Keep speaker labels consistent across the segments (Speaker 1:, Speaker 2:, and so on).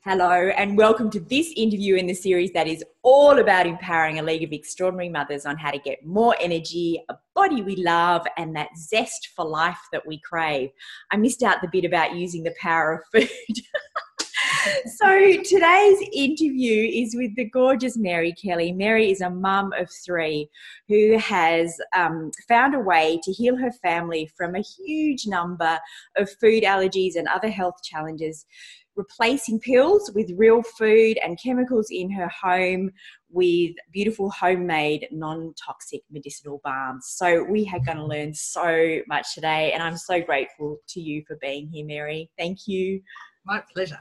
Speaker 1: Hello and welcome to this interview in the series that is all about empowering a league of extraordinary mothers on how to get more energy, a body we love, and that zest for life that we crave. I missed out the bit about using the power of food. So today's interview is with the gorgeous Mary Kelly. Mary is a mum of three who has found a way to heal her family from a huge number of food allergies and other health challenges, replacing pills with real food and chemicals in her home with beautiful homemade non-toxic medicinal balms. So we are going to learn so much today, and I'm so grateful to you for being here, Mary. Thank you.
Speaker 2: My pleasure.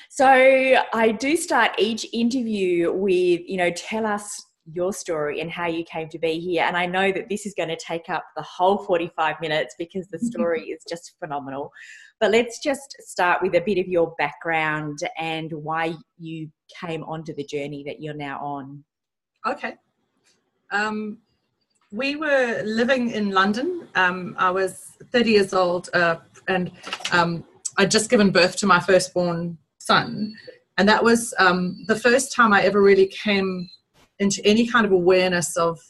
Speaker 1: So I do start each interview with, tell us your story and how you came to be here. And I know that this is going to take up the whole 45 minutes because the story is just phenomenal. But let's just start with a bit of your background and why you came onto the journey that you're now on.
Speaker 2: Okay. We were living in London. I was 30 years old and I'd just given birth to my firstborn son. And that was the first time I ever really came into any kind of awareness of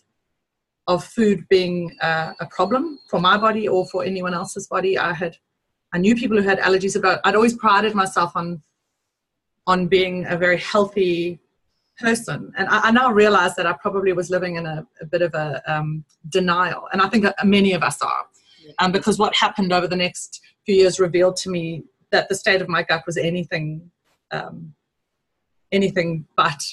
Speaker 2: food being a problem for my body or for anyone else's body. I knew people who had allergies, but I'd always prided myself on being a very healthy person. And I now realize that I probably was living in a bit of a denial. And I think that many of us are. Because what happened over the next few years revealed to me that the state of my gut was anything but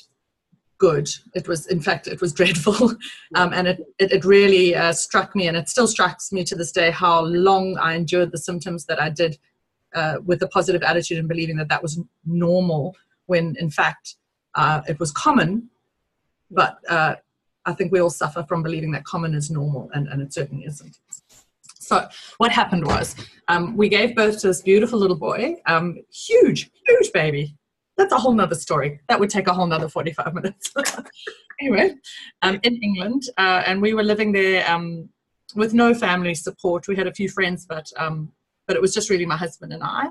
Speaker 2: good. It was, in fact, it was dreadful. And it really struck me, and it still strikes me to this day, how long I endured the symptoms that I did with a positive attitude and believing that that was normal, when in fact it was common. But I think we all suffer from believing that common is normal, and it certainly isn't. So what happened was we gave birth to this beautiful little boy, huge baby. That's a whole nother story. That would take a whole nother 45 minutes. Anyway, in England, and we were living there with no family support. We had a few friends, but it was just really my husband and I.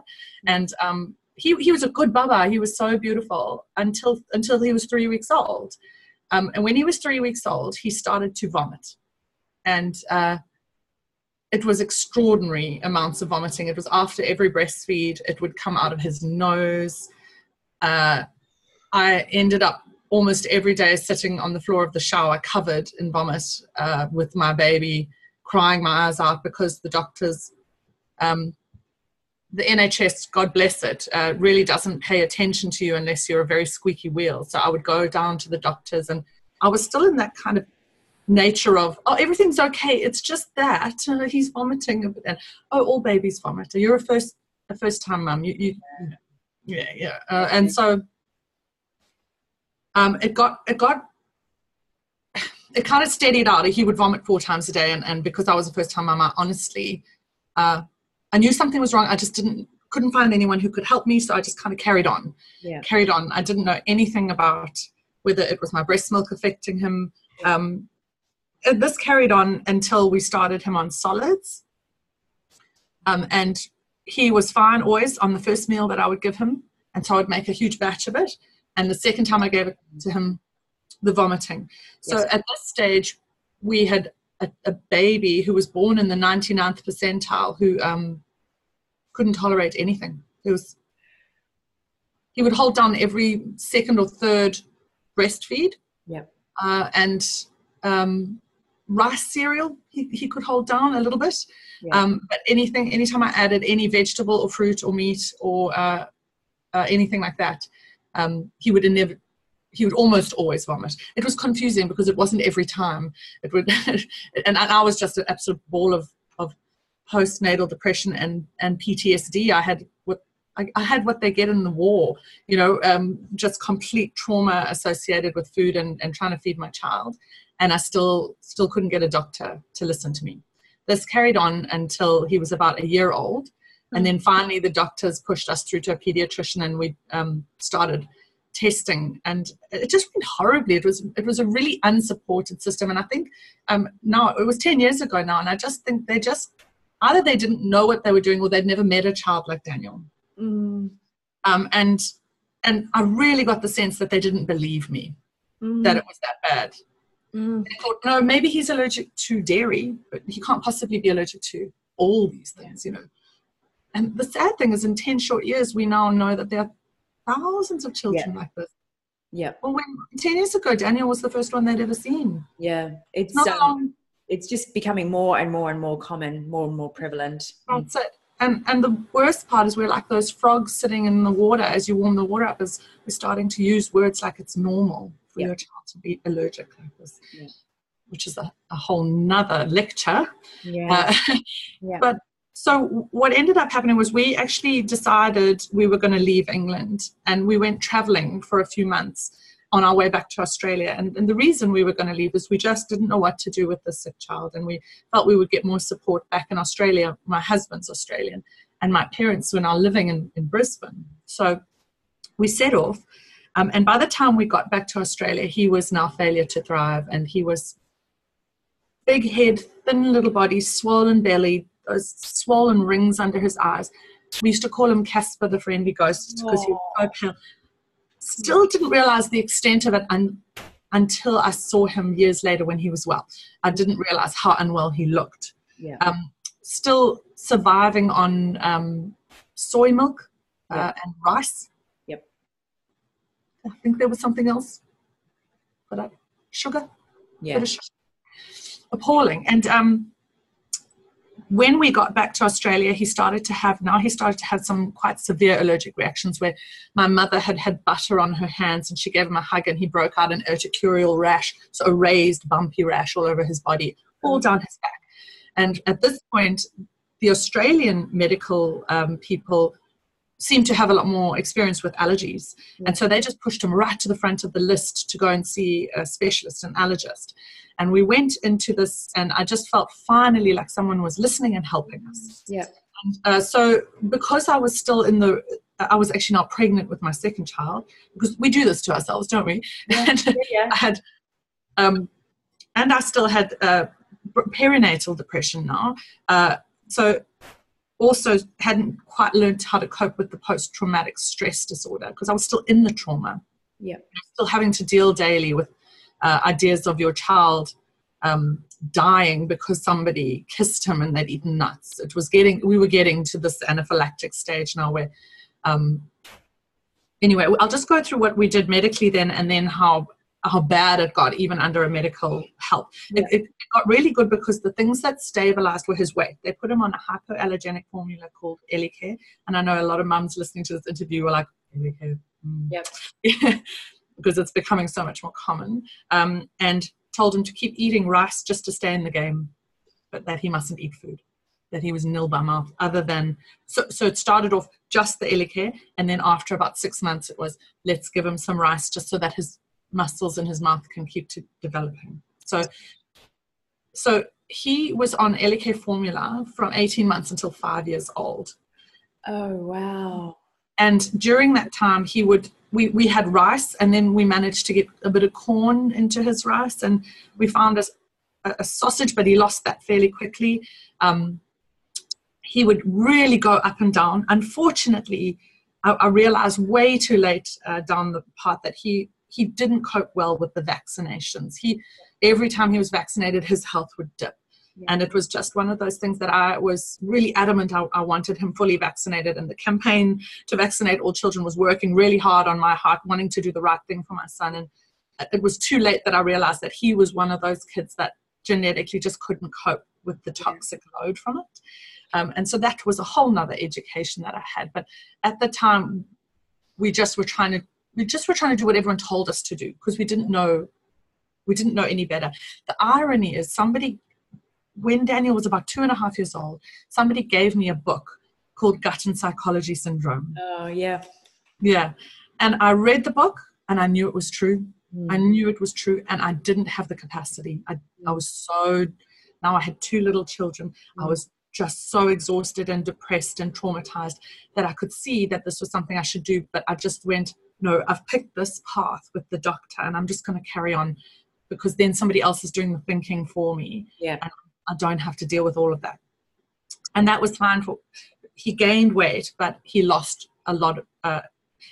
Speaker 2: And he was a good baba. He was so beautiful until he was 3 weeks old. And when he was 3 weeks old, he started to vomit. And it was extraordinary amounts of vomiting. It was after every breastfeed. It would come out of his nose. I ended up almost every day sitting on the floor of the shower covered in vomit with my baby, crying my eyes out because the doctors, the NHS, God bless it, really doesn't pay attention to you unless you're a very squeaky wheel. So I would go down to the doctors, and I was still in that kind of nature of, oh, everything's okay, it's just that he's vomiting a bit. And all babies vomit. You're a first time mum. And so it kind of steadied out. He would vomit 4 times a day, and because I was a first time mum, I honestly I knew something was wrong. I just couldn't find anyone who could help me, so I just kind of carried on. I didn't know anything about whether it was my breast milk affecting him. This carried on until we started him on solids. And he was fine always on the first meal that I would give him. And so I would make a huge batch of it. And the second time I gave it to him, the vomiting. So at this stage, we had a baby who was born in the 99th percentile who couldn't tolerate anything. He would hold down every second or third breastfeed. And rice cereal he could hold down a little bit. But anytime I added any vegetable or fruit or meat or anything like that, he would almost always vomit. It was confusing because it wasn't every time. It would, and I was just an absolute ball of postnatal depression and PTSD. I had what they get in the war, just complete trauma associated with food and trying to feed my child. And I still couldn't get a doctor to listen to me. This carried on until he was about a year old. And then finally the doctors pushed us through to a pediatrician, and we started testing, and it just went horribly. It was a really unsupported system. And I think now, it was 10 years ago now, and I just think either they didn't know what they were doing, or they'd never met a child like Daniel. And I really got the sense that they didn't believe me, that it was that bad. They thought, no, maybe he's allergic to dairy, but he can't possibly be allergic to all these things, you know. And the sad thing is, in 10 short years, we now know that there are thousands of children like this.
Speaker 1: Yeah.
Speaker 2: Well, 10 years ago, Daniel was the first one they'd ever seen.
Speaker 1: Yeah. It's
Speaker 2: not long.
Speaker 1: It's just becoming more and more and more common, more and more prevalent.
Speaker 2: That's it. And the worst part is we're like those frogs sitting in the water as you warm the water up, is we're starting to use words like it's normal for your child to be allergic like this, which is a whole nother lecture. But so what ended up happening was we actually decided we were going to leave England, and we went traveling for a few months on our way back to Australia. And the reason we were going to leave is we just didn't know what to do with the sick child, and we felt we would get more support back in Australia. My husband's Australian, and my parents were now living in Brisbane. So we set off, and by the time we got back to Australia, he was now failure to thrive, and he was big head, thin little body, swollen belly, those swollen rings under his eyes. We used to call him Casper the Friendly Ghost because he was so pale. Still didn't realize the extent of it until I saw him years later when he was well. I didn't realize how unwell he looked. Still surviving on soy milk and rice. I think there was something else. But sugar. Appalling. And when we got back to Australia, he started to have some quite severe allergic reactions, where my mother had butter on her hands and she gave him a hug and he broke out an urticarial rash, so a raised bumpy rash all over his body, all down his back. And at this point, the Australian medical people seemed to have a lot more experience with allergies. And so they just pushed him right to the front of the list to go and see a specialist, an allergist. And we went into this, and I just felt finally like someone was listening and helping us. And, so because I was still I was actually not pregnant with my second child, because we do this to ourselves, don't we? And I had, and I still had perinatal depression now. So also hadn't quite learned how to cope with the post-traumatic stress disorder, because I was still in the trauma. Still having to deal daily with ideas of your child dying because somebody kissed him and they'd eaten nuts. We were getting to this anaphylactic stage now where, anyway, I'll just go through what we did medically then, and then how bad it got even under a medical help. It got really good because the things that stabilized were his weight. They put him on a hypoallergenic formula called Elicare. And I know a lot of mums listening to this interview were like, Elicare. Because it's becoming so much more common, and told him to keep eating rice just to stay in the game, but that he mustn't eat food, that he was nil by mouth other than, so it started off just the Elicare, and then after about 6 months it was, let's give him some rice just so that his muscles in his mouth can keep developing. So he was on Elicare formula from 18 months until 5 years old. Oh, wow. And during that time, we had rice, and then we managed to get a bit of corn into his rice, and we found a sausage, but he lost that fairly quickly. He would really go up and down. Unfortunately, I realized way too late down the path that he didn't cope well with the vaccinations. Every time he was vaccinated, his health would dip. And it was just one of those things that I was really adamant I wanted him fully vaccinated, and the campaign to vaccinate all children was working really hard on my heart, wanting to do the right thing for my son. And it was too late that I realized that he was one of those kids that genetically just couldn't cope with the toxic load from it. And so that was a whole nother education that I had. But at the time, we just were trying to do what everyone told us to do, because we didn't know any better. The irony is, when Daniel was about 2.5 years old, somebody gave me a book called Gut and Psychology Syndrome.
Speaker 1: Oh, yeah.
Speaker 2: Yeah. And I read the book, and I knew it was true. I knew it was true, and I didn't have the capacity. Now I had 2 little children. I was just so exhausted and depressed and traumatized that I could see that this was something I should do. But I just went, no, I've picked this path with the doctor, and I'm just going to carry on, because then somebody else is doing the thinking for me.
Speaker 1: Yeah.
Speaker 2: And I don't have to deal with all of that. And that was fine. He gained weight, but he lost a lot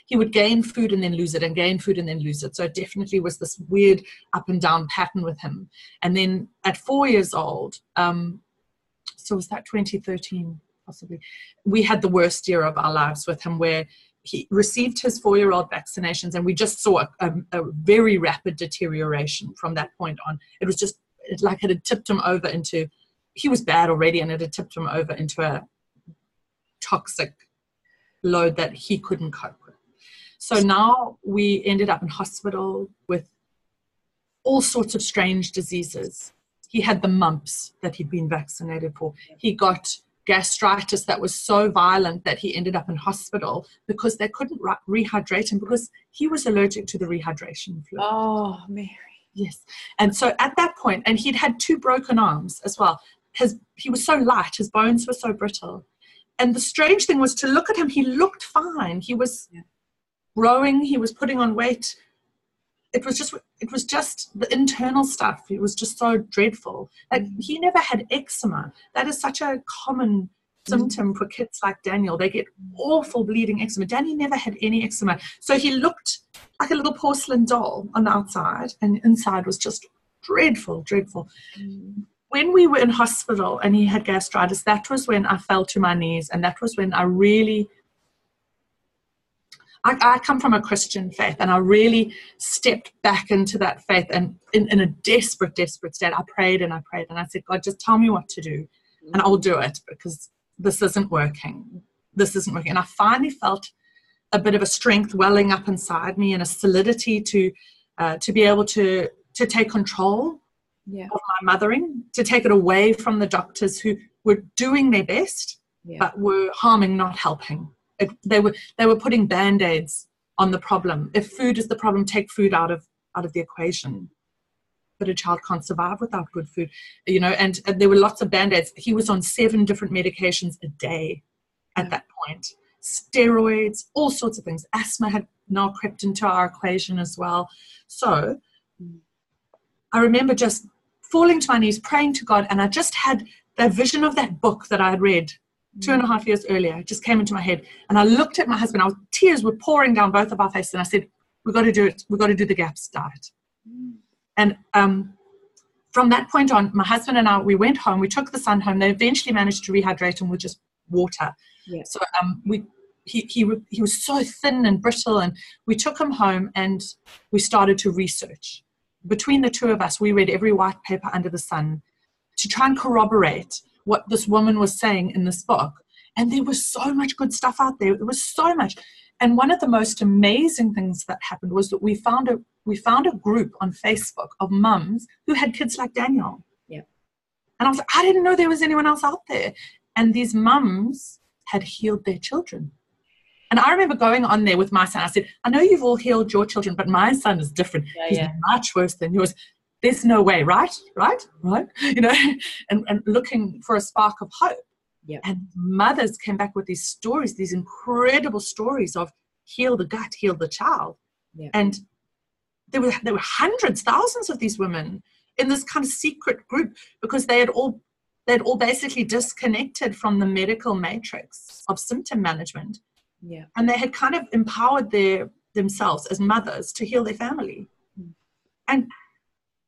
Speaker 2: he would gain food and then lose it, and gain food and then lose it. So it definitely was this weird up and down pattern with him. And then at 4 years old, so was that 2013 possibly, we had the worst year of our lives with him, where he received his 4-year-old vaccinations, and we just saw a very rapid deterioration from that point on. It was just like it had tipped him over into, he was bad already, and it had tipped him over into a toxic load that he couldn't cope with. So now we ended up in hospital with all sorts of strange diseases. He had the mumps that he'd been vaccinated for. He got gastritis that was so violent that he ended up in hospital because they couldn't rehydrate him because he was allergic to the rehydration fluid.
Speaker 1: Oh, Mary.
Speaker 2: Yes. And so at that point, and he'd had 2 broken arms as well. He was so light, his bones were so brittle. And the strange thing was to look at him, he looked fine. He was growing, he was putting on weight. It was just the internal stuff. It was just so dreadful. Like, he never had eczema. That is such a common symptom for kids like Daniel. They get awful bleeding eczema. Danny never had any eczema. So he looked like a little porcelain doll on the outside, and inside was just dreadful, dreadful. When we were in hospital and he had gastritis, that was when I fell to my knees, and that was when I really, I come from a Christian faith, and I really stepped back into that faith, and in a desperate, desperate state, I prayed and I prayed, and I said, God, just tell me what to do, and I'll do it, because this isn't working. This isn't working. And I finally felt a bit of a strength welling up inside me, and a solidity to be able to take control of my mothering, to take it away from the doctors who were doing their best, but were harming, not helping. They were putting band-aids on the problem. If food is the problem, take food out of the equation. But a child can't survive without good food, and there were lots of band-aids. He was on 7 different medications a day at that point. Steroids, all sorts of things. Asthma had now crept into our equation as well. So I remember just falling to my knees, praying to God, and I just had the vision of that book that I had read 2.5 years earlier. It just came into my head, and I looked at my husband. Tears were pouring down both of our faces, and I said, we've got to do it. We've got to do the GAPS diet. And from that point on, my husband and I, we went home. We took the son home. They eventually managed to rehydrate him with just water. So he was so thin and brittle, and we took him home and we started to research. Between the 2 of us, we read every white paper under the sun to try and corroborate what this woman was saying in this book. And there was so much good stuff out there. There was so much. And one of the most amazing things that happened was that we found a group on Facebook of mums who had kids like Daniel. And I was like, I didn't know there was anyone else out there. And these mums had healed their children. And I remember going on there with my son. I said, I know you've all healed your children, but my son is different. He's much worse than yours. There's no way, right? And looking for a spark of hope. And mothers came back with these stories, these incredible stories of heal the gut, heal the child. And there were hundreds, thousands of these women in this kind of secret group, because they'd all basically disconnected from the medical matrix of symptom management. And they had kind of empowered themselves as mothers to heal their family. And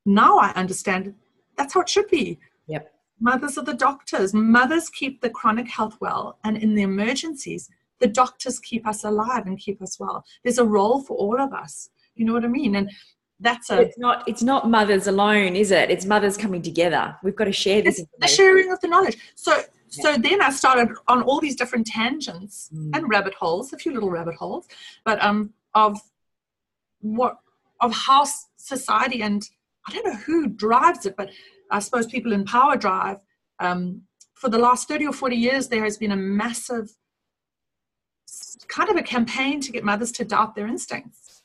Speaker 2: now I understand that's how it should be. Mothers are the doctors. Mothers keep the chronic health well. And in the emergencies, the doctors keep us alive and keep us well. There's a role for all of us. You know what I mean? And it's not mothers alone, is it? It's mothers coming together. We've got to share this. The sharing of the knowledge. So then I started on all these different tangents and rabbit holes, a few little rabbit holes, but of how society, and I don't know who drives it, but I suppose people in power drive. For the last 30 or 40 years, there has been a massive kind of a campaign to get mothers to doubt their instincts.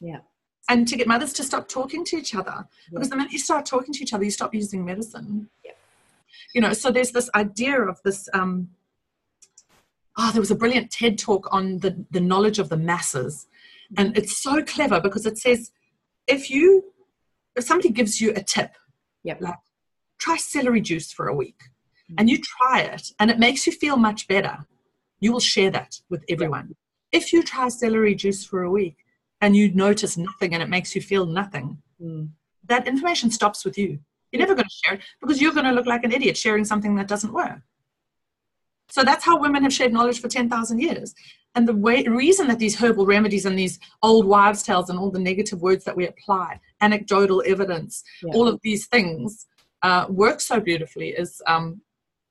Speaker 2: And to get mothers to stop talking to each other. Because the minute you start talking to each other, you stop using medicine. So there's this idea of this, there was a brilliant TED talk on the knowledge of the masses. And it's so clever because it says, if somebody gives you a tip, like try celery juice for a week, and you try it and it makes you feel much better, you will share that with everyone. If you try celery juice for a week and you notice nothing and it makes you feel nothing, that information stops with you. You're never going to share it because you're going to look like an idiot sharing something that doesn't work. So that's how women have shared knowledge for 10,000 years. And the reason that these herbal remedies and these old wives' tales and all the negative words that we apply, anecdotal evidence, all of these things work so beautifully is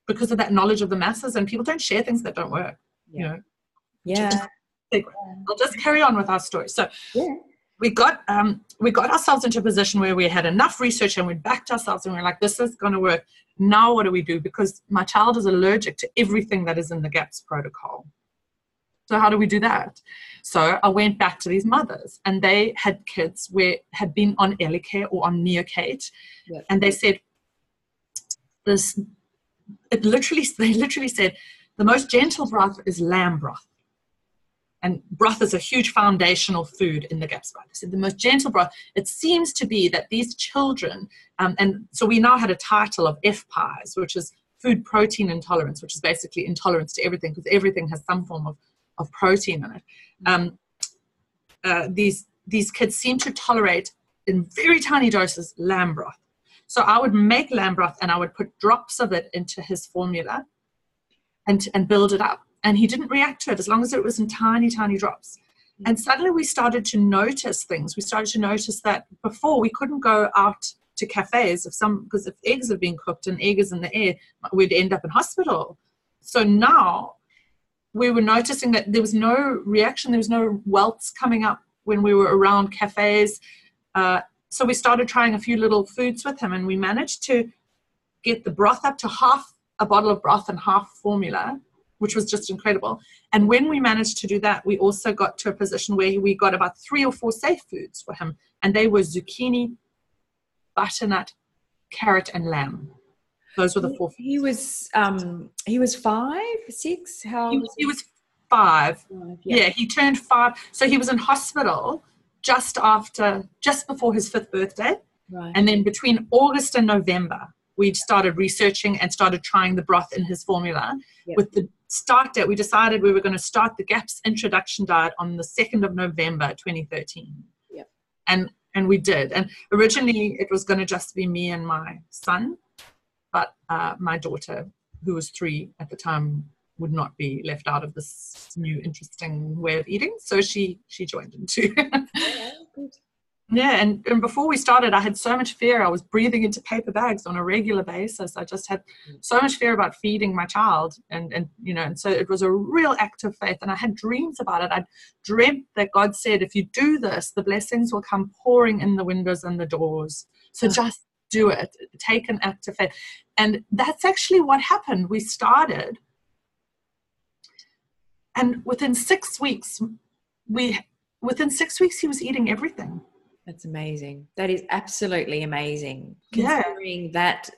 Speaker 2: because of that knowledge of the masses, and people don't share things that don't work. You know. I'll just carry on with our story. So we got ourselves into a position where we had enough research and we backed ourselves and we were like, this is going to work. Now what do we do? Because my child is allergic to everything that is in the GAPS protocol. So how do we do that? So I went back to these mothers, and they had kids where had been on Elicare or on Neocate, and they said this. They literally said the most gentle broth is lamb broth, and broth is a huge foundational food in the GAPS diet. They said the most gentle broth. It seems to be that these children, and so we now had a title of FPIES, which is food protein intolerance, which is basically intolerance to everything because everything has some form of protein in it. These kids seem to tolerate in very tiny doses lamb broth. So I would make lamb broth and I would put drops of it into his formula and build it up. And he didn't react to it as long as it was in tiny, tiny drops. And suddenly we started to notice things. We started to notice that before we couldn't go out to cafes because if eggs have been cooked and egg is in the air, we'd end up in hospital. So now we were noticing that there was no reaction, there was no welts coming up when we were around cafes. So we started trying a few little foods with him, and we managed to get the broth up to half a bottle of broth and half formula, which was just incredible. And when we managed to do that, we also got to a position where we got about 3 or 4 safe foods for him, and they were zucchini, butternut, carrot, and lamb. Those were the 4 foods.
Speaker 1: He was 5, 6?
Speaker 2: He was 5. Yeah, he turned 5. So he was in hospital just before his 5th birthday. Right. And then between August and November, we started researching and started trying the broth in his formula. With the start date, we decided we were going to start the GAPS introduction diet on the 2nd of November, 2013. And we did. And originally it was going to just be me and my son. But my daughter, who was 3 at the time, would not be left out of this new interesting way of eating. So she joined in too. And before we started, I had so much fear. I was breathing into paper bags on a regular basis. I just had so much fear about feeding my child. And so it was a real act of faith. And I had dreams about it. I dreamt that God said, if you do this, the blessings will come pouring in the windows and the doors. So just do it. Take an act of faith. And that's actually what happened. We started, and within 6 weeks he was eating everything.
Speaker 1: That's amazing. That is absolutely amazing. Considering that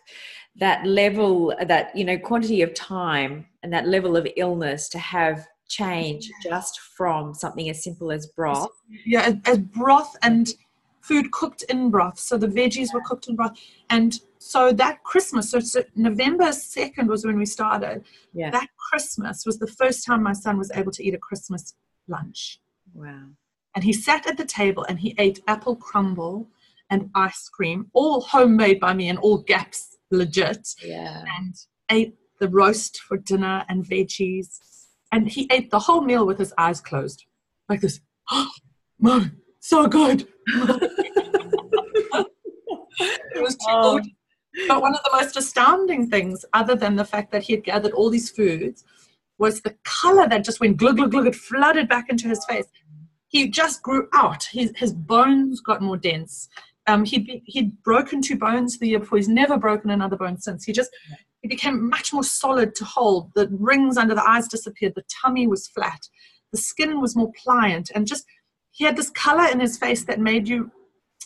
Speaker 1: level, that quantity of time and that level of illness to have change just from something as simple as broth.
Speaker 2: Yeah, as broth and food cooked in broth. So the veggies were cooked in broth. And so that Christmas, so November 2nd was when we started. Yeah. That Christmas was the first time my son was able to eat a Christmas lunch.
Speaker 1: Wow.
Speaker 2: And he sat at the table and he ate apple crumble and ice cream, all homemade by me and all GAPS legit.
Speaker 1: Yeah.
Speaker 2: And ate the roast for dinner and veggies. And he ate the whole meal with his eyes closed. Like this. Oh, Mom, so good. It was too gorgeous. But one of the most astounding things, other than the fact that he had gathered all these foods, was the color that just went glug, glug, glug. It flooded back into his face. He just grew out. His bones got more dense. He'd broken 2 bones the year before. He's never broken another bone since. He became much more solid to hold. The rings under the eyes disappeared. The tummy was flat. The skin was more pliant. And just, he had this color in his face that made you,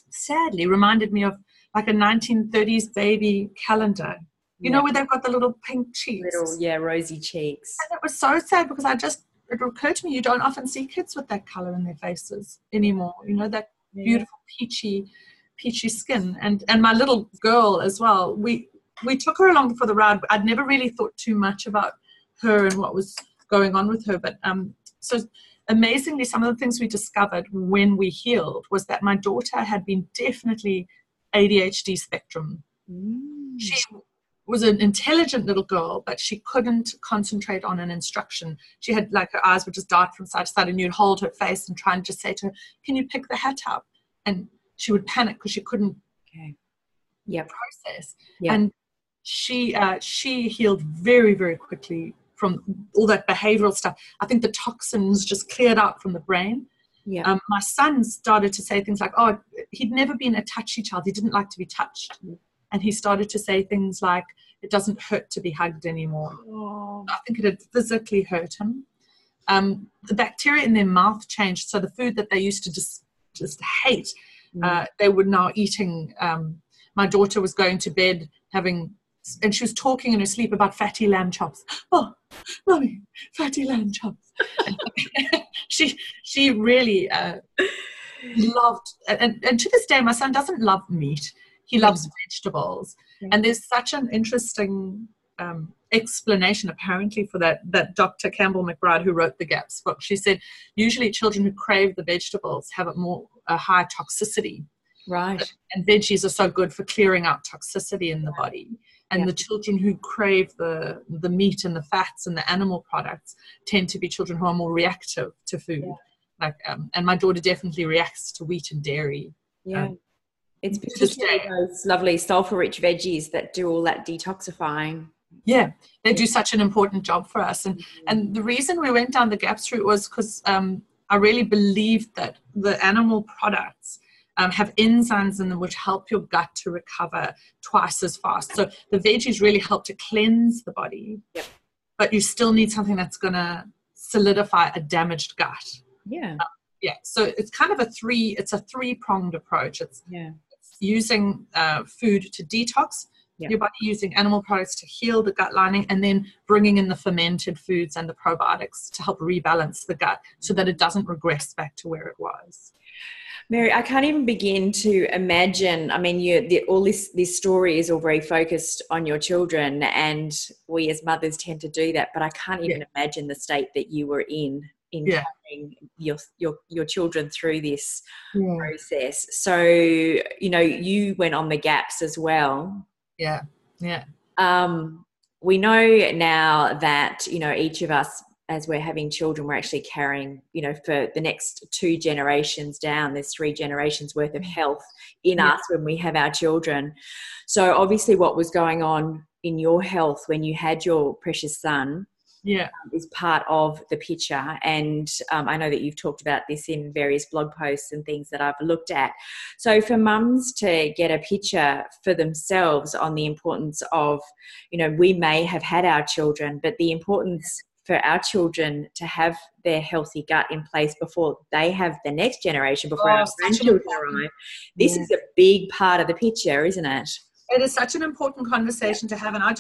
Speaker 2: sadly, reminded me of like a 1930s baby calendar. You know, where they've got the little pink cheeks.
Speaker 1: Rosy cheeks.
Speaker 2: And it was so sad because it occurred to me, you don't often see kids with that color in their faces anymore. You know, that beautiful peachy skin. And my little girl as well, we took her along for the ride. I'd never really thought too much about her and what was going on with her. But so amazingly, some of the things we discovered when we healed was that my daughter had been definitely ADHD spectrum. She was an intelligent little girl, but she couldn't concentrate on an instruction. She had, like, her eyes would just dart from side to side, and you'd hold her face and try and just say to her, can you pick the hat up? And she would panic because she couldn't process. And she healed very, very quickly from all that behavioral stuff. I think the toxins just cleared out from the brain. My son started to say things like, oh, he'd never been a touchy child. He didn't like to be touched. And he started to say things like, it doesn't hurt to be hugged anymore. I think it had physically hurt him. The bacteria in their mouth changed. So the food that they used to just hate, they were now eating. My daughter was going to bed and she was talking in her sleep about fatty lamb chops. Oh, mommy, fatty lamb chops. she really loved, and to this day, my son doesn't love meat. He loves vegetables. And there's such an interesting explanation, apparently, for that Dr. Campbell McBride, who wrote the GAPS book. She said, usually children who crave the vegetables have a high toxicity.
Speaker 1: Right.
Speaker 2: And veggies are so good for clearing out toxicity in the body. And the children who crave the meat and the fats and the animal products tend to be children who are more reactive to food. And my daughter definitely reacts to wheat and dairy.
Speaker 1: It's particularly those lovely sulfur-rich veggies that do all that detoxifying.
Speaker 2: Yeah, they do such an important job for us. And the reason we went down the GAPS route was because I really believed that the animal products have enzymes in them which help your gut to recover twice as fast. So the veggies really help to cleanse the body, but you still need something that's going to solidify a damaged gut. So it's kind of a three-pronged approach. It's using food to detox your body, using animal products to heal the gut lining, and then bringing in the fermented foods and the probiotics to help rebalance the gut so that it doesn't regress back to where it was.
Speaker 1: Mary, I can't even begin to imagine. I mean, all this story is all very focused on your children, and we as mothers tend to do that. But I can't even imagine the state that you were in carrying your children through this process. So, you went on the GAPS as well. We know now that each of us, as we're having children, we're actually carrying, for the next 2 generations down, there's 3 generations worth of health in us when we have our children. So obviously what was going on in your health when you had your precious son is part of the picture. And I know that you've talked about this in various blog posts and things that I've looked at. So for mums to get a picture for themselves on the importance of, we may have had our children, but the importance for our children to have their healthy gut in place before they have the next generation, before our grandchildren arrive. This is a big part of the picture, isn't it?
Speaker 2: It is such an important conversation to have. And I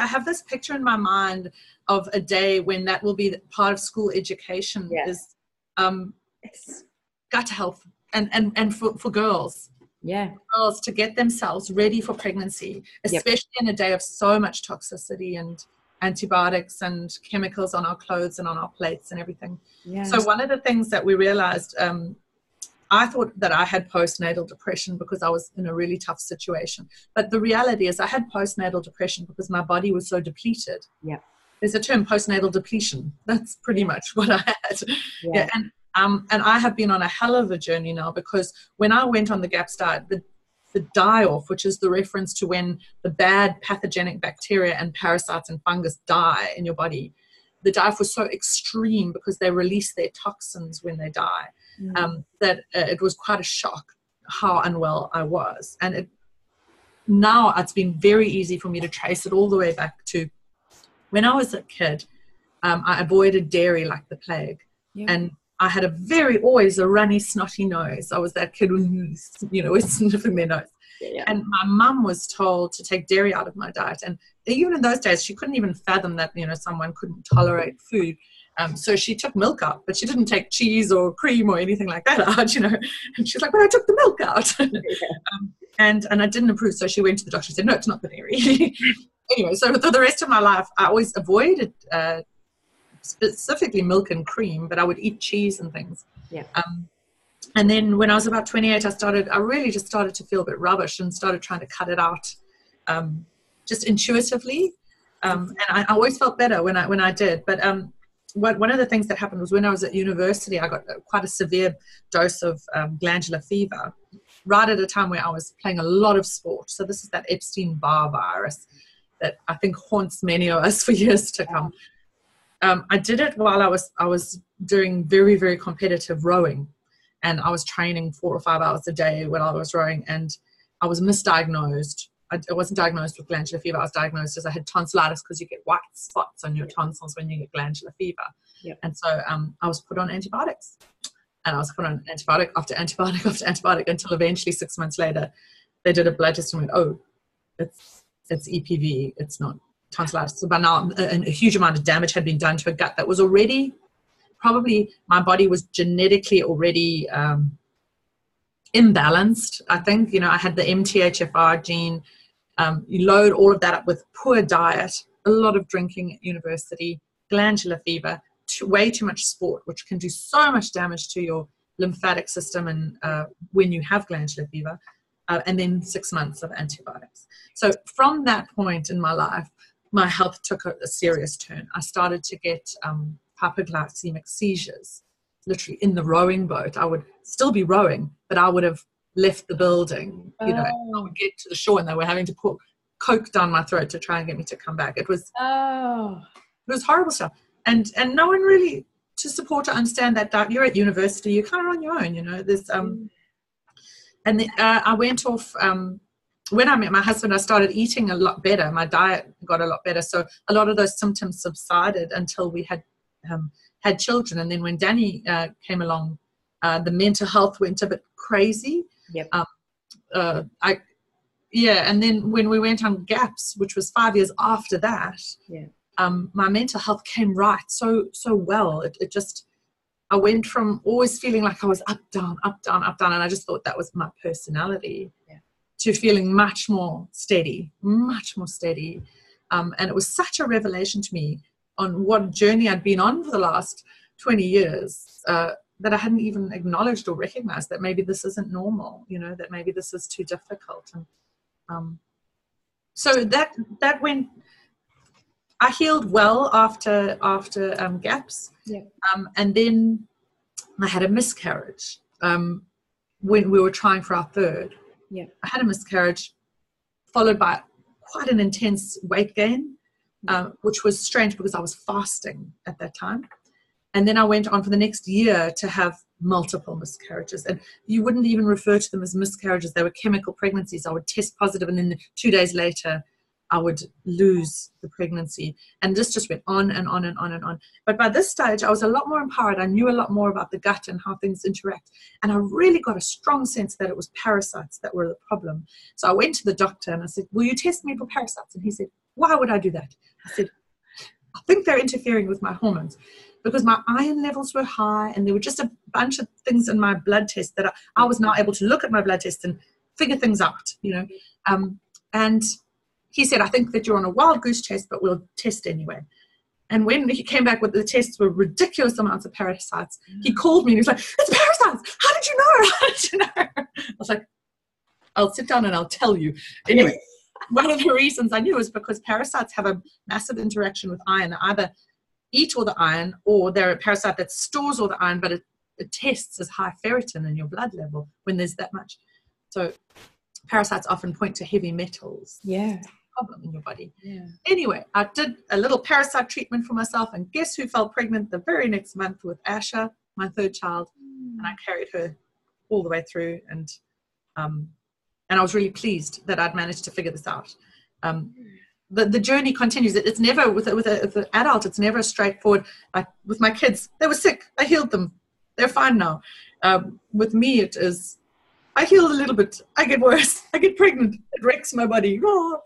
Speaker 2: have this picture in my mind of a day when that will be part of school education is gut health and for girls. Girls to get themselves ready for pregnancy, especially in a day of so much toxicity and antibiotics and chemicals on our clothes and on our plates and everything. So one of the things that we realized, I thought that I had postnatal depression because I was in a really tough situation. But the reality is I had postnatal depression because my body was so depleted. There's a term, postnatal depletion. That's pretty much what I had. And I have been on a hell of a journey now, because when I went on the GAPS diet, the die-off, which is the reference to when the bad pathogenic bacteria and parasites and fungus die in your body, the die-off was so extreme because they release their toxins when they die, that it was quite a shock how unwell I was. And now it's been very easy for me to trace it all the way back to when I was a kid. I avoided dairy like the plague. And I had always a runny, snotty nose. I was that kid who, was sniffing their nose. And my mum was told to take dairy out of my diet. And even in those days, she couldn't even fathom that, someone couldn't tolerate food. So she took milk out, but she didn't take cheese or cream or anything like that out, And she's like, but I took the milk out. And I didn't approve. So she went to the doctor and said, no, it's not the dairy. Anyway, so for the rest of my life, I always avoided specifically milk and cream, but I would eat cheese and things.
Speaker 1: Yeah.
Speaker 2: And then when I was about 28, I really just started to feel a bit rubbish and started trying to cut it out, just intuitively. And I always felt better when I did. But one of the things that happened was when I was at university, I got quite a severe dose of glandular fever, right at a time where I was playing a lot of sport. So this is that Epstein-Barr virus that I think haunts many of us for years to come. I did it while I was doing very, very competitive rowing, and I was training 4 or 5 hours a day when I was rowing, and I was misdiagnosed. I wasn't diagnosed with glandular fever. I was diagnosed as I had tonsillitis, because you get white spots on your tonsils when you get glandular fever. And so I was put on antibiotics, and I was put on antibiotic after antibiotic after antibiotic until eventually 6 months later they did a blood test and went, oh, it's EPV, it's not tonsillitis. So by now a huge amount of damage had been done to a gut that was already, probably my body was genetically already imbalanced. I think, I had the MTHFR gene. You load all of that up with poor diet, a lot of drinking at university, glandular fever, way too much sport, which can do so much damage to your lymphatic system and when you have glandular fever, and then 6 months of antibiotics. So from that point in my life, my health took a serious turn. I started to get hypoglycemic seizures, literally in the rowing boat. I would still be rowing, but I would have left the building. I would get to the shore and they were having to put Coke down my throat to try and get me to come back. It was horrible stuff. And no one really to support or understand that you're at university, you're kind of on your own, there's and then I went off when I met my husband. I started eating a lot better. My diet got a lot better, so a lot of those symptoms subsided until we had children. And then when Danny came along, the mental health went a bit crazy. And then when we went on GAPS, which was 5 years after that, my mental health came right so well. It just, I went from always feeling like I was up, down, and I just thought that was my personality, to feeling much more steady. And it was such a revelation to me on what journey I'd been on for the last 20 years that I hadn't even acknowledged or recognized that maybe this isn't normal, that maybe this is too difficult. And so that went, I healed well after GAPS. And then I had a miscarriage when we were trying for our third. I had a miscarriage followed by quite an intense weight gain, which was strange because I was fasting at that time. And then I went on for the next year to have multiple miscarriages. And you wouldn't even refer to them as miscarriages. They were chemical pregnancies. I would test positive, and then 2 days later, I would lose the pregnancy. And this just went on and on and on and on. But by this stage, I was a lot more empowered. I knew a lot more about the gut and how things interact. And I really got a strong sense that it was parasites that were the problem. So I went to the doctor and I said, will you test me for parasites? And he said, why would I do that? I said, I think they're interfering with my hormones, because my iron levels were high, and there were just a bunch of things in my blood test that I was now able to look at my blood test and figure things out, and he said, I think that you're on a wild goose chase, but we'll test anyway. And when he came back with the tests were ridiculous amounts of parasites, he called me and he was like, it's parasites. How did you know? How did you know? I was like, I'll sit down and I'll tell you. Anyway, one of the reasons I knew is because parasites have a massive interaction with iron. They either eat all the iron, or they're a parasite that stores all the iron, but it tests as high ferritin in your blood level when there's that much. So parasites often point to heavy metals. Problem in your body. Anyway, I did a little parasite treatment for myself, and guess who fell pregnant the very next month with Asha, my third child. And I carried her all the way through, and I was really pleased that I'd managed to figure this out. The journey continues. It's never with an adult, it's never straightforward. Like with my kids, they were sick, I healed them, they're fine now. With me, it is, I healed a little bit, I get worse, I get pregnant, it wrecks my body. So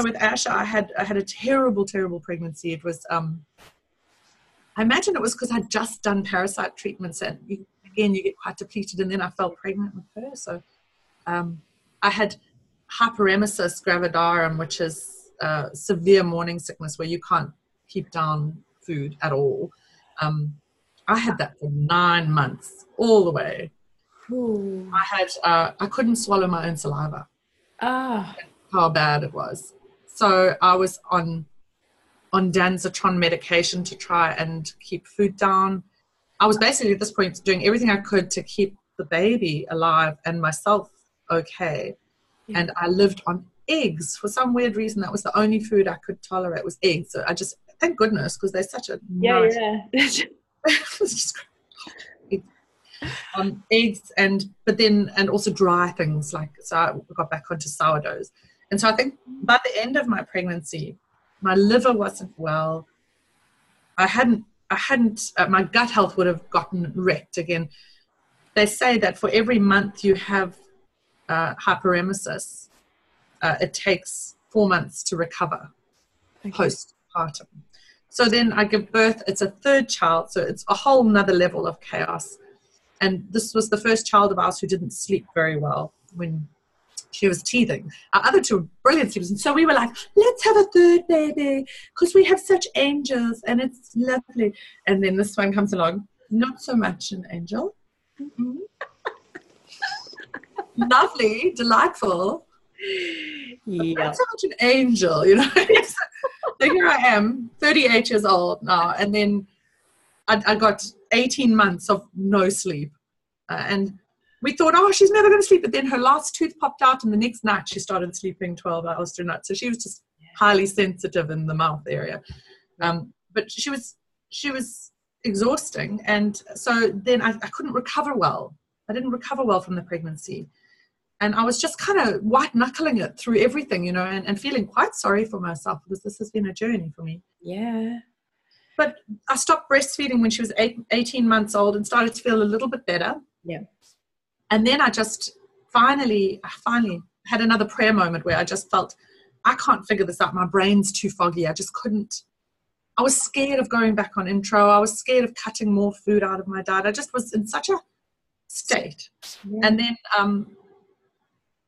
Speaker 2: with Asha, I had a terrible pregnancy. It was, I imagine it was because I'd just done parasite treatments, and you get quite depleted, and then I fell pregnant with her. So I had hyperemesis gravidarum, which is severe morning sickness where you can't keep down food at all. I had that for 9 months, all the way.
Speaker 1: Ooh.
Speaker 2: I couldn't swallow my own saliva.
Speaker 1: Ah.
Speaker 2: How bad it was. So I was on Danzatron medication to try and keep food down. I was basically at this point doing everything I could to keep the baby alive and myself okay. Yeah. And I lived on eggs for some weird reason. That was the only food I could tolerate, was eggs. So I just, thank goodness, because they're such a nice. It was just eggs and also dry things, like, so I got back onto sourdoughs. And so I think by the end of my pregnancy, my liver wasn't well. My gut health would have gotten wrecked again. They say that for every month you have hyperemesis, it takes 4 months to recover postpartum. So then I give birth. It's a third child, so it's a whole nother level of chaos. And this was the first child of ours who didn't sleep very well when she was teething. Our other two were brilliant sleepers. And so we were like, let's have a third baby because we have such angels and it's lovely. And then this one comes along, not so much an angel. Mm-hmm. Lovely, delightful. Yeah. Not so much an angel, you know. So here I am, 38 years old now. And then I got 18 months of no sleep. And we thought, oh, she's never going to sleep. But then her last tooth popped out, and the next night she started sleeping 12 hours through night. So she was just highly sensitive in the mouth area. But she was exhausting. And so then I couldn't recover well. I didn't recover well from the pregnancy. And I was just kind of white-knuckling it through everything, you know, and feeling quite sorry for myself because this has been a journey for me.
Speaker 1: Yeah.
Speaker 2: But I stopped breastfeeding when she was 18 months old and started to feel a little bit better. Yeah. And then I finally had another prayer moment where I just felt, I can't figure this out. My brain's too foggy. I just couldn't. I was scared of going back on intro. I was scared of cutting more food out of my diet. I just was in such a state. Yeah. And then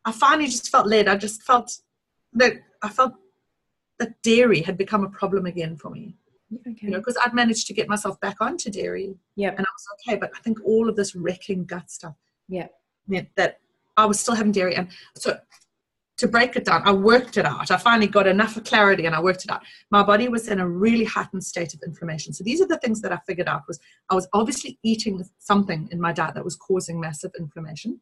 Speaker 2: I finally just felt led. I just felt that dairy had become a problem again for me. Okay. You know, because I'd managed to get myself back onto dairy. Yeah. And I was okay. But I think all of this wrecking gut stuff meant that I was still having dairy. And so to break it down, I worked it out. I finally got enough clarity and I worked it out. My body was in a really heightened state of inflammation. So these are the things that I figured out. Was I was obviously eating something in my diet that was causing massive inflammation.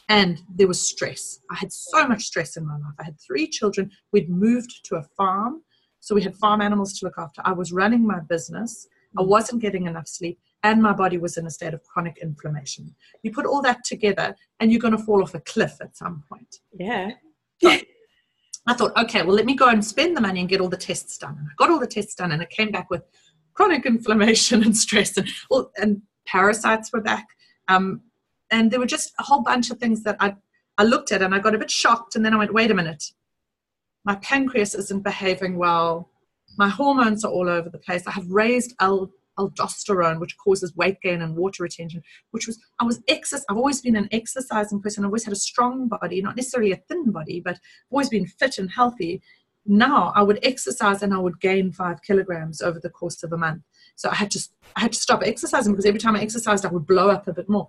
Speaker 2: And there was stress. I had so much stress in my life. I had 3 children. We'd moved to a farm. So we had farm animals to look after. I was running my business. I wasn't getting enough sleep. And my body was in a state of chronic inflammation. You put all that together and you're going to fall off a cliff at some point.
Speaker 1: Yeah.
Speaker 2: So I thought, okay, well, let me go and spend the money and get all the tests done. And I got all the tests done and it came back with chronic inflammation and stress. And parasites were back. And there were just a whole bunch of things that I looked at and I got a bit shocked. And then I went, wait a minute. My pancreas isn't behaving well. My hormones are all over the place. I have raised aldosterone, which causes weight gain and water retention, I've always been an exercising person. I've always had a strong body, not necessarily a thin body, but I've always been fit and healthy. Now I would exercise and I would gain 5 kilograms over the course of a month. So I had to stop exercising because every time I exercised, I would blow up a bit more.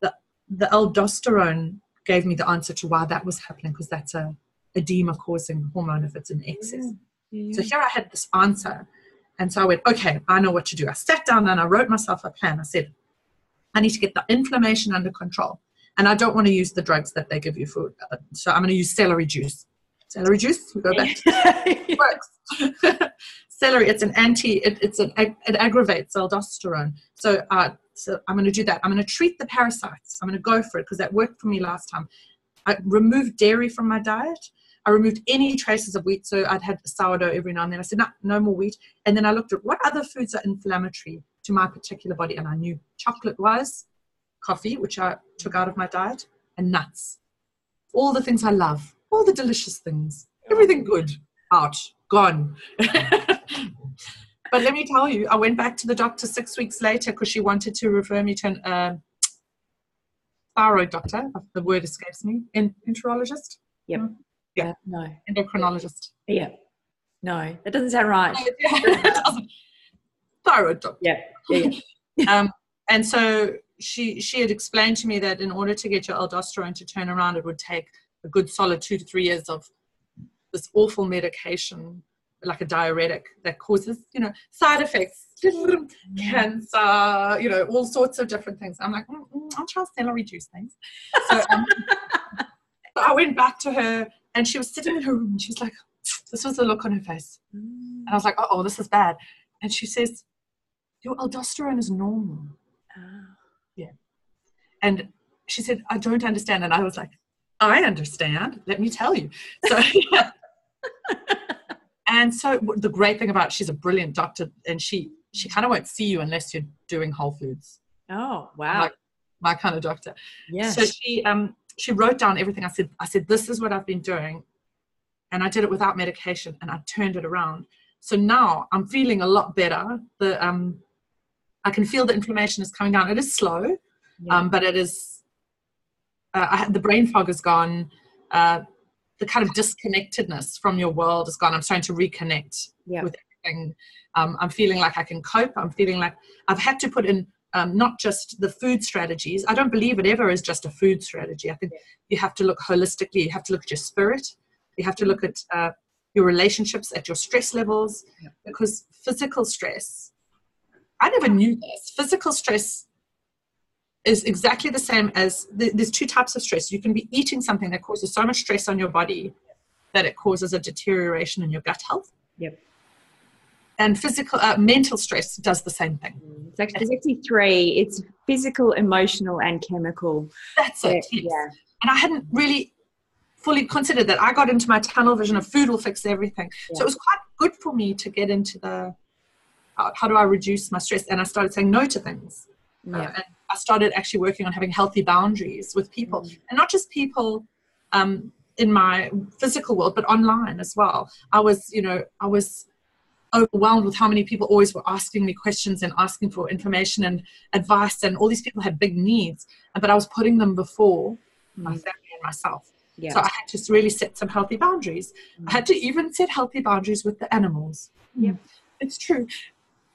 Speaker 2: The aldosterone gave me the answer to why that was happening, because that's a edema-causing hormone if it's in excess. Yeah. So here I had this answer. And so I went, okay, I know what to do. I sat down and I wrote myself a plan. I said, I need to get the inflammation under control. And I don't want to use the drugs that they give you for. So I'm going to use celery juice. Celery juice, we go back to it works. Celery, it aggravates aldosterone. So I'm going to do that. I'm going to treat the parasites. I'm going to go for it because that worked for me last time. I removed dairy from my diet. I removed any traces of wheat. So I'd had sourdough every now and then. I said, no more wheat. And then I looked at what other foods are inflammatory to my particular body. And I knew chocolate was, coffee, which I took out of my diet, and nuts. All the things I love, all the delicious things, everything good, out, gone. But let me tell you, I went back to the doctor 6 weeks later because she wanted to refer me to an thyroid doctor. The word escapes me. Enterologist?
Speaker 1: Yep.
Speaker 2: Yeah.
Speaker 1: No.
Speaker 2: Endocrinologist.
Speaker 1: Yeah. No, that doesn't sound right.
Speaker 2: It doesn't. Thyroid doctor.
Speaker 1: Yeah.
Speaker 2: And so she had explained to me that in order to get your aldosterone to turn around, it would take a good solid 2 to 3 years of this awful medication, like a diuretic that causes, side effects, cancer, all sorts of different things. I'm like, I'll try celery juice, thanks. So I went back to her, and she was sitting in her room, and she was like, this was the look on her face. And I was like, oh, this is bad. And she says, your aldosterone is normal. Yeah. And she said, I don't understand. And I was like, I understand. Let me tell you. So, and so the great thing about, she's a brilliant doctor, and she kind of won't see you unless you're doing Whole Foods.
Speaker 1: Oh, wow.
Speaker 2: Like my kind of doctor.
Speaker 1: Yes.
Speaker 2: So she wrote down everything. I said, this is what I've been doing. And I did it without medication, and I turned it around. So now I'm feeling a lot better. I can feel the inflammation is coming down. It is slow, but it is, the brain fog is gone. The kind of disconnectedness from your world is gone. I'm starting to reconnect with everything. I'm feeling like I can cope. I'm feeling like I've had to put in not just the food strategies. I don't believe it ever is just a food strategy. I think you have to look holistically. You have to look at your spirit. You have to look at your relationships, at your stress levels, because physical stress, I never knew this. Physical stress is exactly the same as, there's 2 types of stress. You can be eating something that causes so much stress on your body that it causes a deterioration in your gut health.
Speaker 1: Yep.
Speaker 2: And mental stress does the same thing.
Speaker 1: There's actually 3. It's physical, emotional, and chemical.
Speaker 2: That's it. Yes. Yeah. And I hadn't really fully considered that. I got into my tunnel vision of food will fix everything. Yeah. So it was quite good for me to get into how do I reduce my stress? And I started saying no to things. Yeah. And I started actually working on having healthy boundaries with people, and not just people in my physical world, but online as well. I was overwhelmed with how many people always were asking me questions and asking for information and advice, and all these people had big needs, but I was putting them before my family and myself. Yeah. So I had to really set some healthy boundaries. I had to even set healthy boundaries with the animals. Yeah, it's true.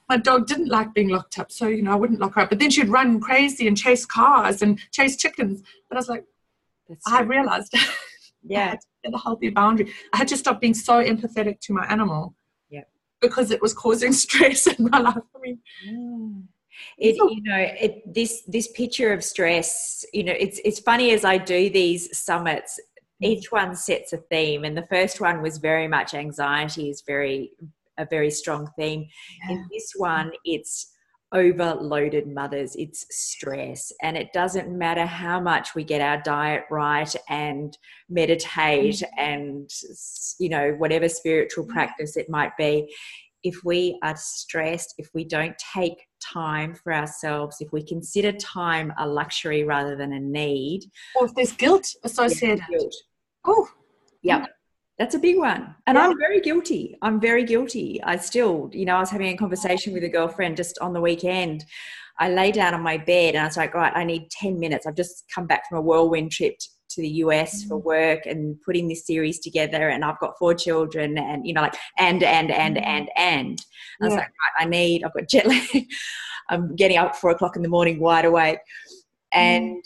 Speaker 2: My dog didn't like being locked up, so, I wouldn't lock her up. But then she'd run crazy and chase cars and chase chickens. But I was like, I realized I had to set a healthy boundary. I had to stop being so empathetic to my animal because it was causing stress in my life. I mean,
Speaker 1: this picture of stress, it's funny as I do these summits, each one sets a theme, and the first one was very much anxiety is a very strong theme. In this one, it's overloaded mothers, it's stress, and it doesn't matter how much we get our diet right and meditate and whatever spiritual practice it might be. If we are stressed, if we don't take time for ourselves, if we consider time a luxury rather than a need,
Speaker 2: or if there's guilt associated.
Speaker 1: Oh, yeah. That's a big one. And I'm very guilty. I still, I was having a conversation with a girlfriend just on the weekend. I lay down on my bed and I was like, right, I need 10 minutes. I've just come back from a whirlwind trip to the US for work and putting this series together, and I've got 4 children, and, and. And I was like, right, I've got jet lag. I'm getting up at 4 o'clock in the morning, wide awake. And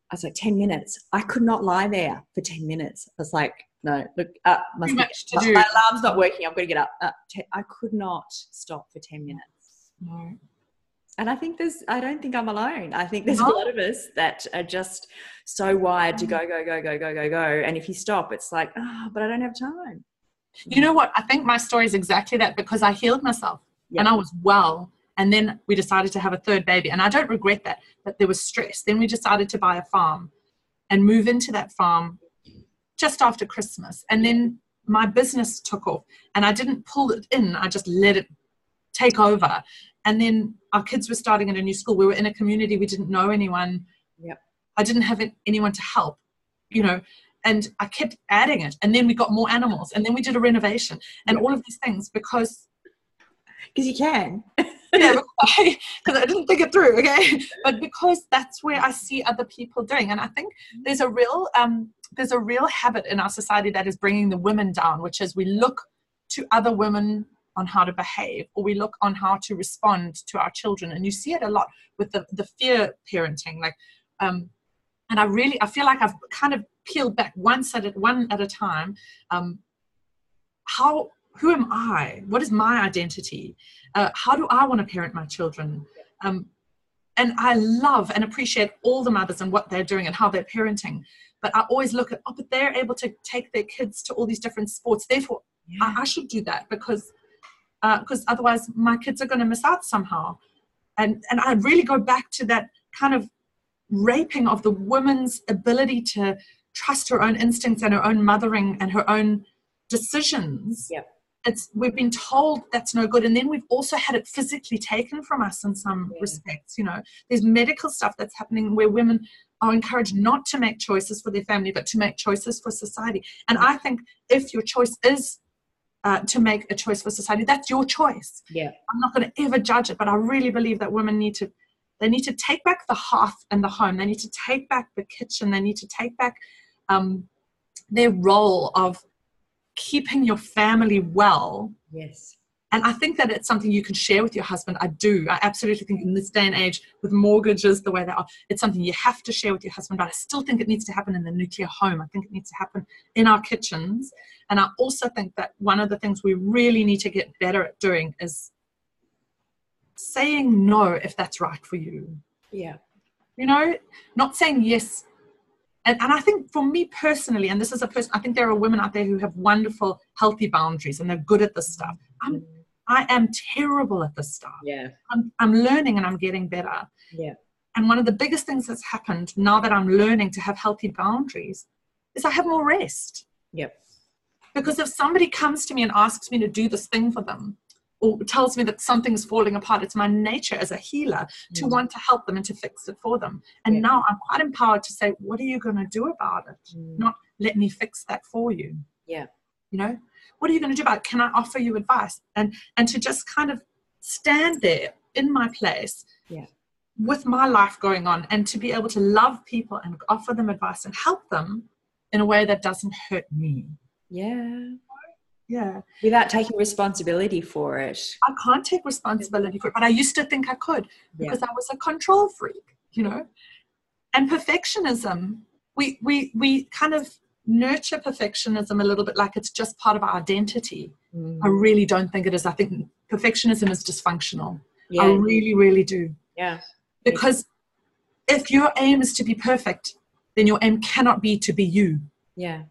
Speaker 1: I was like, 10 minutes. I could not lie there for 10 minutes. I was like, no, look, my alarm's not working. I've got to get up. I could not stop for 10 minutes.
Speaker 2: No.
Speaker 1: And I don't think I'm alone. I think there's a lot of us that are just so wired to go. And if you stop, it's like, but I don't have time.
Speaker 2: You know what? I think my story is exactly that, because I healed myself and I was well. And then we decided to have a 3rd baby. And I don't regret that, but there was stress. Then we decided to buy a farm and move into that farm just after Christmas. And then my business took off, and I didn't pull it in. I just let it take over. And then our kids were starting at a new school. We were in a community. We didn't know anyone.
Speaker 1: Yep.
Speaker 2: I didn't have anyone to help, and I kept adding it. And then we got more animals, and then we did a renovation and all of these things because
Speaker 1: you can.
Speaker 2: Because I didn't think it through, okay? But because that's where I see other people doing. And I think there's a real habit in our society that is bringing the women down, which is we look to other women on how to behave, or we look on how to respond to our children. And you see it a lot with the fear parenting. Like, and I feel like I've kind of peeled back one at a time. Who am I? What is my identity? How do I want to parent my children? And I love and appreciate all the mothers and what they're doing and how they're parenting. But I always look at, but they're able to take their kids to all these different sports. Therefore, I should do that because otherwise my kids are going to miss out somehow. And I really go back to that kind of raping of the woman's ability to trust her own instincts and her own mothering and her own decisions.
Speaker 1: Yep.
Speaker 2: We've been told that's no good, and then we've also had it physically taken from us in some respects. There's medical stuff that's happening where women are encouraged not to make choices for their family, but to make choices for society. And I think if your choice is to make a choice for society, that's your choice.
Speaker 1: Yeah,
Speaker 2: I'm not going to ever judge it, but I really believe that women need to take back the hearth and the home. They need to take back the kitchen. They need to take back their role of keeping your family well.
Speaker 1: Yes.
Speaker 2: And I think that it's something you can share with your husband. I do. I absolutely think in this day and age with mortgages the way they are, it's something you have to share with your husband. But I still think it needs to happen in the nuclear home. I think it needs to happen in our kitchens. And I also think that one of the things we really need to get better at doing is saying no if that's right for you.
Speaker 1: Yeah.
Speaker 2: Not saying yes. And I think for me personally, and this is I think there are women out there who have wonderful, healthy boundaries and they're good at this stuff. I am terrible at this stuff.
Speaker 1: Yeah.
Speaker 2: I'm learning and I'm getting better.
Speaker 1: Yeah.
Speaker 2: And one of the biggest things that's happened now that I'm learning to have healthy boundaries is I have more rest.
Speaker 1: Yep.
Speaker 2: Because if somebody comes to me and asks me to do this thing for them, or tells me that something's falling apart, it's my nature as a healer to want to help them and to fix it for them. And now I'm quite empowered to say, what are you going to do about it? Not let me fix that for you.
Speaker 1: Yeah.
Speaker 2: What are you going to do about it? Can I offer you advice? And to just kind of stand there in my place with my life going on, and to be able to love people and offer them advice and help them in a way that doesn't hurt me.
Speaker 1: Yeah.
Speaker 2: Yeah.
Speaker 1: Without taking responsibility for it.
Speaker 2: I can't take responsibility for it, but I used to think I could because I was a control freak, And perfectionism, we kind of nurture perfectionism a little bit like it's just part of our identity. I really don't think it is. I think perfectionism is dysfunctional. Yeah. I really, really do.
Speaker 1: Yeah.
Speaker 2: Because if your aim is to be perfect, then your aim cannot be to be you.
Speaker 1: Yeah.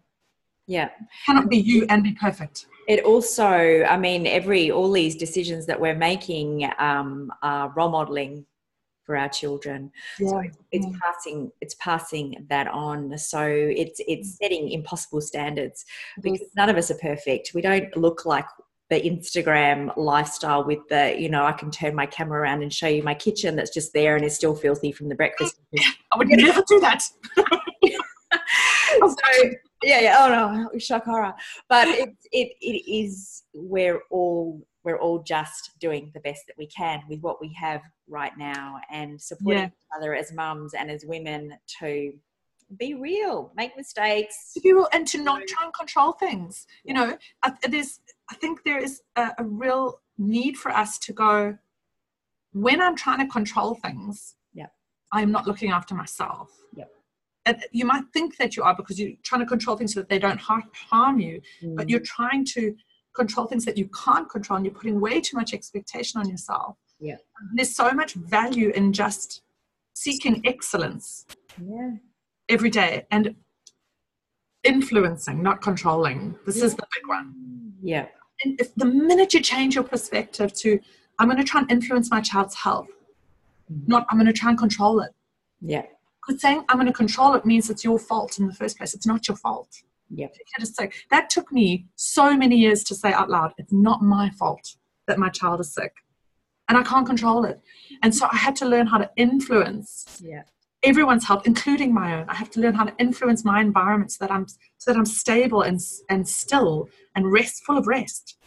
Speaker 1: Yeah.
Speaker 2: Cannot be you and be perfect.
Speaker 1: It also, all these decisions that we're making are role modeling for our children.
Speaker 2: Yeah.
Speaker 1: So it's passing that on. So it's setting impossible standards because none of us are perfect. We don't look like the Instagram lifestyle with the, I can turn my camera around and show you my kitchen that's just there and is still filthy from the breakfast.
Speaker 2: I would never do that.
Speaker 1: Oh no, shock horror. But it is we're all just doing the best that we can with what we have right now, and supporting each other as mums and as women to be real, make mistakes,
Speaker 2: to be real, and to not try and control things. I think there is a real need for us to go, when I'm trying to control things, I am not looking after myself. And you might think that you are because you're trying to control things so that they don't harm you, but you're trying to control things that you can't control, and you're putting way too much expectation on yourself.
Speaker 1: Yeah.
Speaker 2: There's so much value in just seeking excellence every day and influencing, not controlling. This is the big one.
Speaker 1: Yeah.
Speaker 2: And if the minute you change your perspective to, I'm going to try and influence my child's health, not I'm going to try and control it.
Speaker 1: Yeah.
Speaker 2: Because saying I'm going to control it means it's your fault in the first place. It's not your fault.
Speaker 1: Yeah.
Speaker 2: That took me so many years to say out loud, it's not my fault that my child is sick. And I can't control it. And so I had to learn how to influence everyone's health, including my own. I have to learn how to influence my environment so that I'm stable and still and full of rest,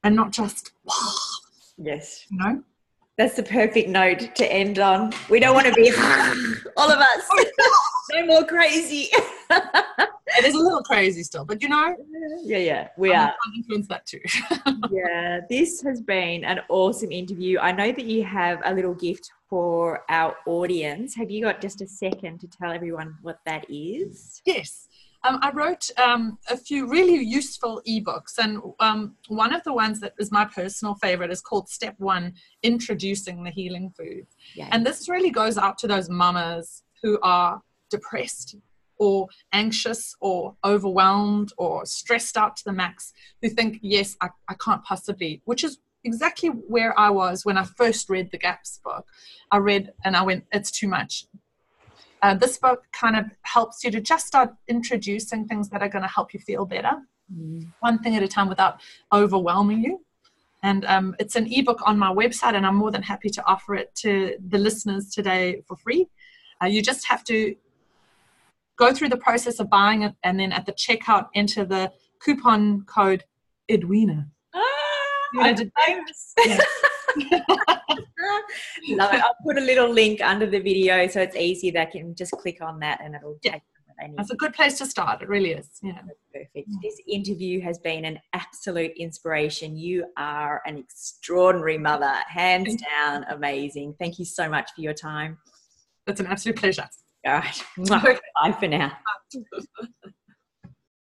Speaker 2: and not just
Speaker 1: yes.
Speaker 2: That's
Speaker 1: the perfect note to end on. We don't want to be all of us. No more crazy.
Speaker 2: It is a little crazy still, but
Speaker 1: Yeah, we are.
Speaker 2: I'll influence that too.
Speaker 1: Yeah, this has been an awesome interview. I know that you have a little gift for our audience. Have you got just a second to tell everyone what that is?
Speaker 2: Yes. I wrote a few really useful ebooks, and one of the ones that is my personal favorite is called Step 1, Introducing the Healing Foods.
Speaker 1: Yeah.
Speaker 2: And this really goes out to those mamas who are depressed or anxious or overwhelmed or stressed out to the max, who think, yes, I can't possibly, which is exactly where I was when I first read the GAPS book. I read and I went, it's too much. This book kind of helps you to just start introducing things that are going to help you feel better, one thing at a time without overwhelming you. And it's an ebook on my website, and I'm more than happy to offer it to the listeners today for free. You just have to go through the process of buying it, and then at the checkout, enter the coupon code Edwina.
Speaker 1: Love it. I'll put a little link under the video so it's easy. They can just click on that and it'll take them where they need.
Speaker 2: That's a good place to start. It really is. Yeah.
Speaker 1: Perfect. This interview has been an absolute inspiration. You are an extraordinary mother, hands down, amazing. Thank you so much for your time.
Speaker 2: It's an absolute pleasure.
Speaker 1: All right. Bye for now.